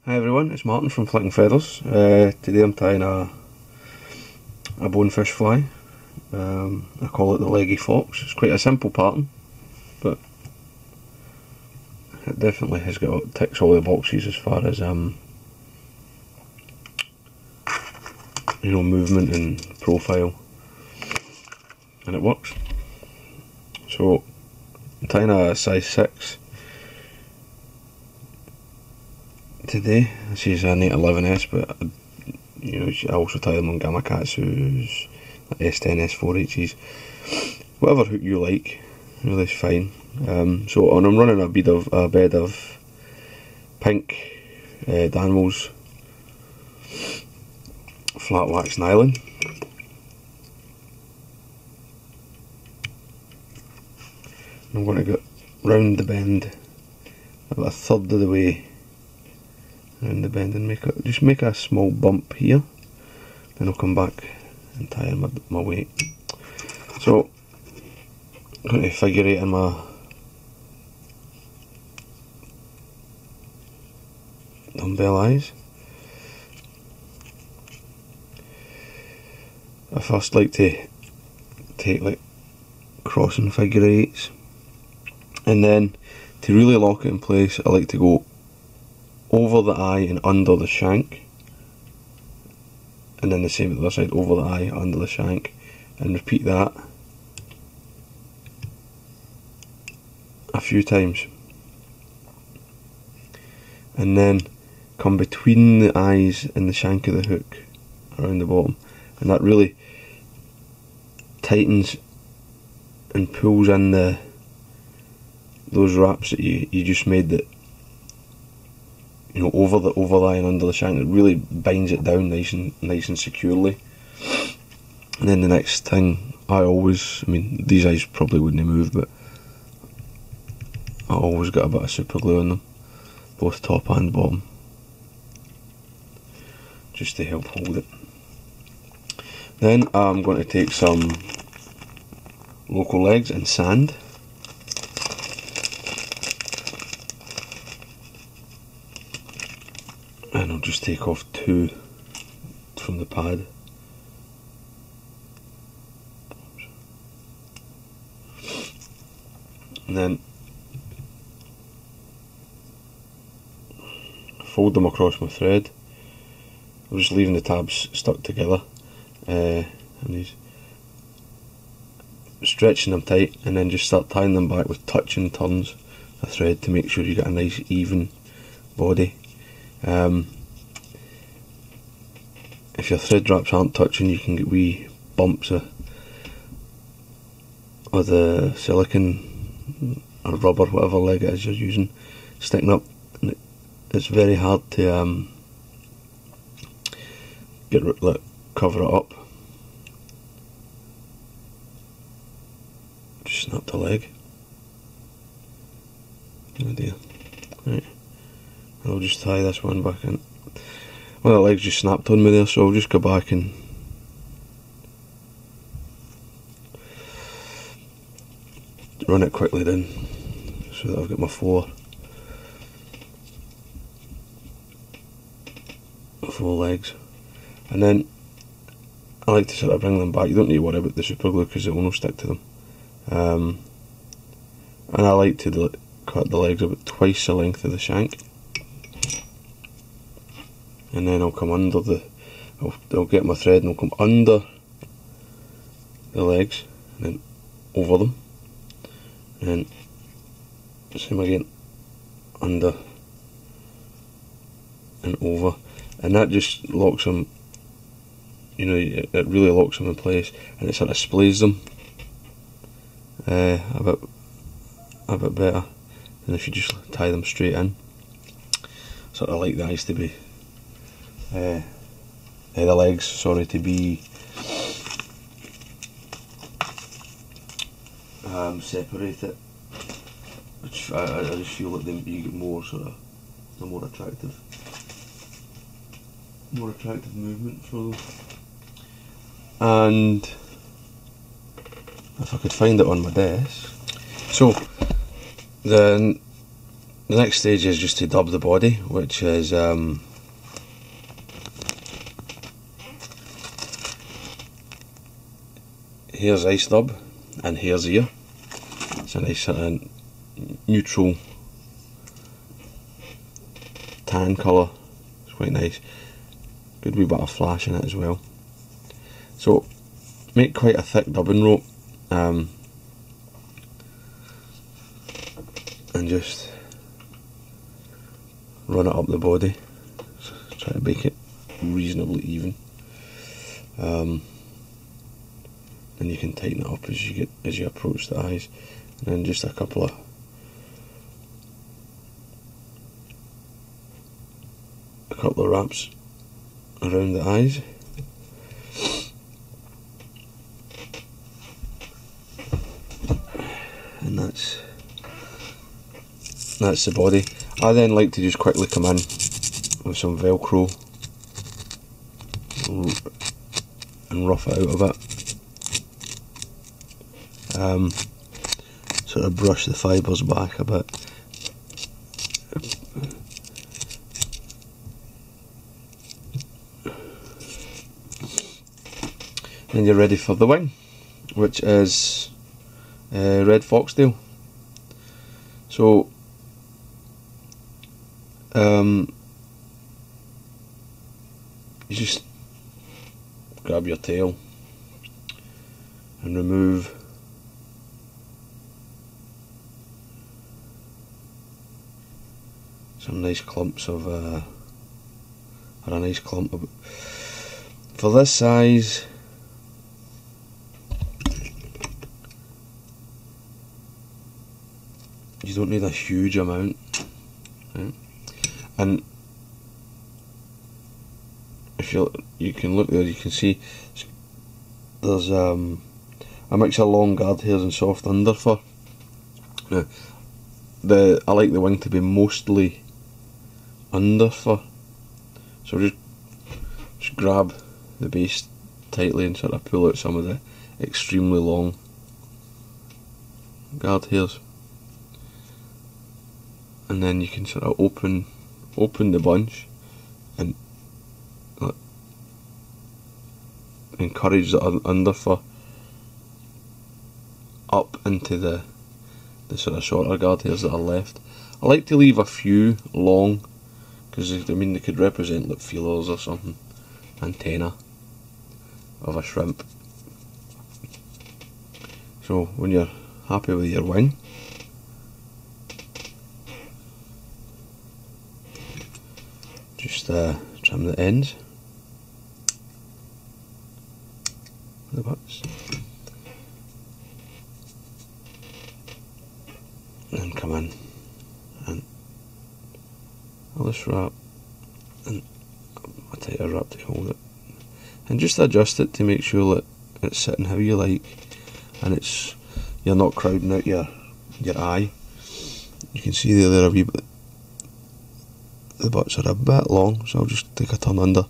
Hi everyone, it's Martin from Flicking Feathers. Today I'm tying a bonefish fly. I call it the leggy fox. It's quite a simple pattern, but it definitely ticks all the boxes as far as movement and profile, and it works. So I'm tying a size 6 today. This is an 811S, but I also tie them on Gamakatsu's, S10, S4H's, whatever hook you like, really is fine. So I'm running a bed of pink Danwells flat wax nylon. I'm going to go round the bend about a third of the way around the bend and make a small bump here. Then I'll come back and tie in my weight. So I'm going to figure eight in my dumbbell eyes. I first like to take like crossing figure eights, and then to really lock it in place I like to go over the eye and under the shank, and then the same at the other side, over the eye, under the shank, and repeat that a few times, and then come between the eyes and the shank of the hook around the bottom, and that really tightens and pulls in those wraps that you just made, that over the eye and under the shank. It really binds it down nice and securely. And then the next thing, these eyes probably wouldn't move, but I always got a bit of super glue on them, both top and bottom, just to help hold it. Then I'm going to take some local legs and sand. And I'll just take off 2 from the pad. And then fold them across my thread. I'm just leaving the tabs stuck together, and these, stretching them tight, and then just start tying them back with touching turns of thread to make sure you get a nice even body. If your thread wraps aren't touching, you can get wee bumps of the silicone or rubber, whatever leg it is you're using, sticking up, and it's very hard to cover it up. Just snap the leg. Oh dear. Right. I'll just tie this one back in. Well, the leg's just snapped on me there, so I'll just go back and run it quickly down so that I've got my 4 legs. And then I like to sort of bring them back. You don't need to worry about the super glue because it will not stick to them. And I like to cut the legs about twice the length of the shank. And then I'll come under I'll get my thread and I'll come under the legs and then over them, and same again, under and over, and that just locks them, it really locks them in place, and it sort of splays them a bit better than if you just tie them straight in. Sort of like the eyes to be the legs, sorry, to be separated, which I just feel like you get more sort of a more attractive movement for them. And if I could find it on my desk, so the the next stage is just to dub the body, which is here's ice dub and here's ear. It's a nice sort of neutral tan colour. It's quite nice. Good wee bit of flash in it as well. So make quite a thick dubbing rope, and just run it up the body. So try to make it reasonably even. Then you can tighten it up as you approach the eyes, and then just a couple of wraps around the eyes. And that's the body. I then like to just quickly come in with some Velcro and rough it out a bit. Sort of brush the fibres back a bit. Then you're ready for the wing, which is red foxtail. So you just grab your tail and remove some nice clumps of or a nice clump of, for this size, you don't need a huge amount, right? And if you can look there, you can see there's a mix of long guard hairs and soft underfur. Now, I like the wing to be mostly underfur, so just grab the base tightly and sort of pull out some of the extremely long guard hairs, and then you can sort of open the bunch and encourage the underfur up into the sort of shorter guard hairs that are left. I like to leave a few long, because I mean they could represent like feelers or something, antenna of a shrimp. So when you're happy with your wing, just trim the ends, the butts, and then come in and I'll just wrap, and a tighter wrap to hold it, and just adjust it to make sure that it's sitting how you like, and you're not crowding out your eye. You can see they're a wee bit, the butts are a bit long, so I'll just take a turn under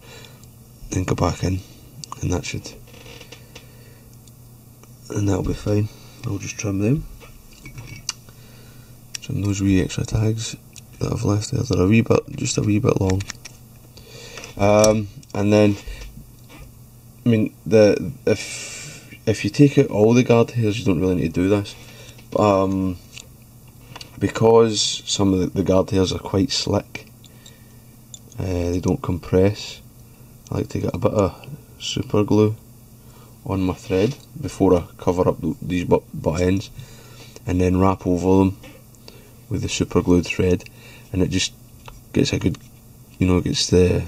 and go back in, and that'll be fine. I'll just trim them, trim those wee extra tags that I've left there. They're just a wee bit long. And then, I mean, if you take out all the guard hairs, you don't really need to do this, because some of the guard hairs are quite slick. They don't compress. I like to get a bit of super glue on my thread before I cover up these butt ends, and then wrap over them with the super glued thread, and it just gets a good, gets the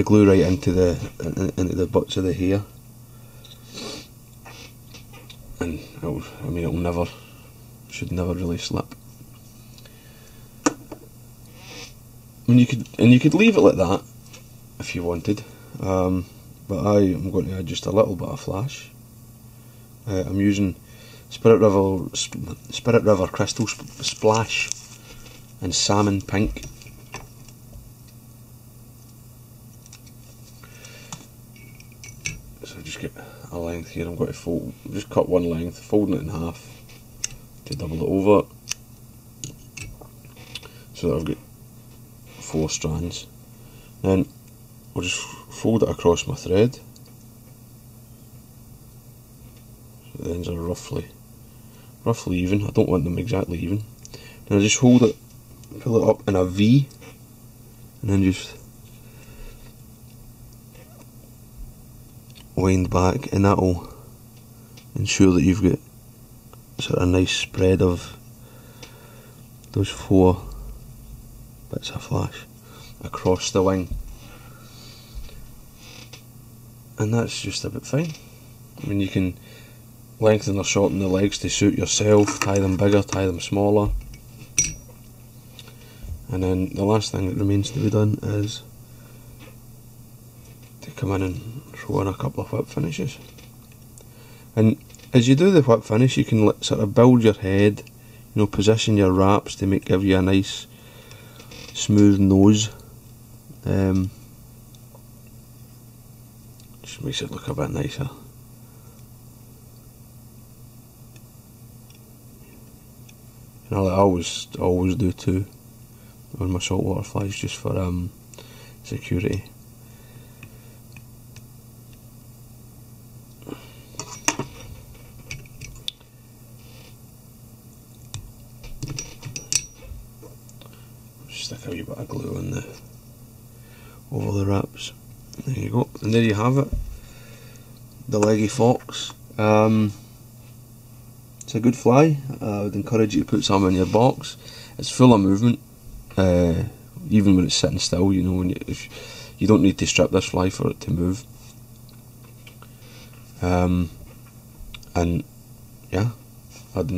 glue right into the butts of the hair, and it'll should never really slip. You could leave it like that if you wanted, but I am going to add just a little bit of flash. I'm using Spirit River Crystal Splash and Salmon Pink. So just get a length here. I'm going to just cut one length, folding it in half, to double it over, so that I've got 4 strands. Then I'll just fold it across my thread, so the ends are roughly even. I don't want them exactly even. Then I just hold it, pull it up in a V, and then just wind back, and that'll ensure that you've got sort of a nice spread of those 4 bits of flash across the wing, and that's just about fine. I mean, you can lengthen or shorten the legs to suit yourself, tie them bigger, tie them smaller, and then the last thing that remains to be done is to come in and throw in a couple of whip finishes. And as you do the whip finish, you can sort of build your head, you know, position your wraps to give you a nice smooth nose. Just makes it look a bit nicer. And I always do too on my saltwater flies, just for security. Stick a wee bit of glue on over the wraps. There you go, and there you have it, the Leggy Fox. It's a good fly. I would encourage you to put some in your box. It's full of movement, even when it's sitting still. You know, if you don't need to strip this fly for it to move. And yeah, I'd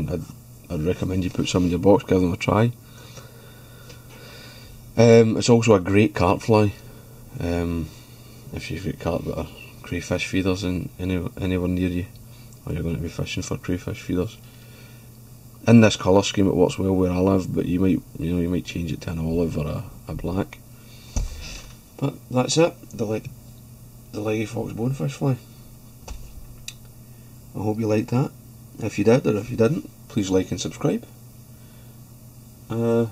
recommend you put some in your box, give them a try. It's also a great carp fly. If you've got carp that are crayfish feeders anywhere near you, or you're going to be fishing for crayfish feeders. In this colour scheme, it works well where I live, but you might change it to an olive or a black. But that's it, the Leggy Fox bonefish fly. I hope you liked that. If you did, or if you didn't, please like and subscribe. And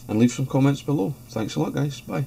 leave some comments below. Thanks a lot, guys. Bye.